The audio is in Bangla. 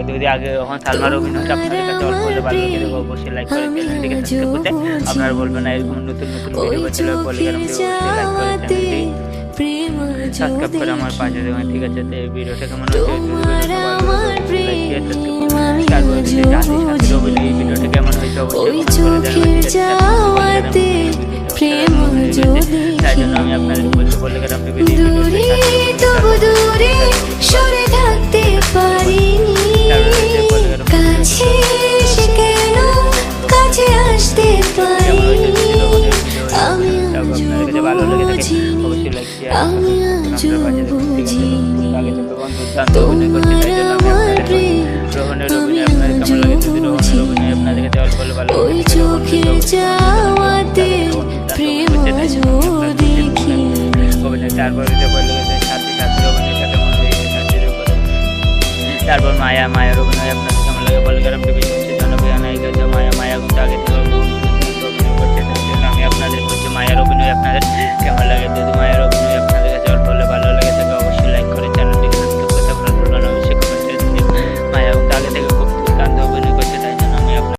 যদি আগে যখন সালমার অভিনয়টা আপনাদের কাছে অল্প হলে ভালো লাগে দেবো, অবশ্যই লাইক করে চ্যানেলটিকে সাবস্ক্রাইব করতে। আপনারা বলবেন না এরকম নতুন নতুন ভিডিও পেতে হলে পলিগ্রাম অবশ্যই লাইক করে চ্যানেলটি সাবস্ক্রাইব করে আমার পাশে দেবেন। ঠিক আছে, তো এই ভিডিওটা কেমন হচ্ছে এই ভিডিওটা কেমন হয়েছে তাই জন্য আমি আপনাদের বলতে পলিগ্রাম ভালো লেগে থাকে অবশ্যই লাইক শেয়ার অভিনয় করতে। তাই জন্য আমি রোহনের অভিনয় আপনাদের কেমন লাগে, যদি রোহনের অভিনয় আপনাদের কাছে অল্প হলে ভালো অভিনয়। তারপর সাথে সাথে অভিনয়টা কেমন হয়েছে, তারপর মায়ার অভিনয় আপনাদের কেমন লাগে পলিগ্রাম টিভি জনপ্রিয় নায়িকা মায়া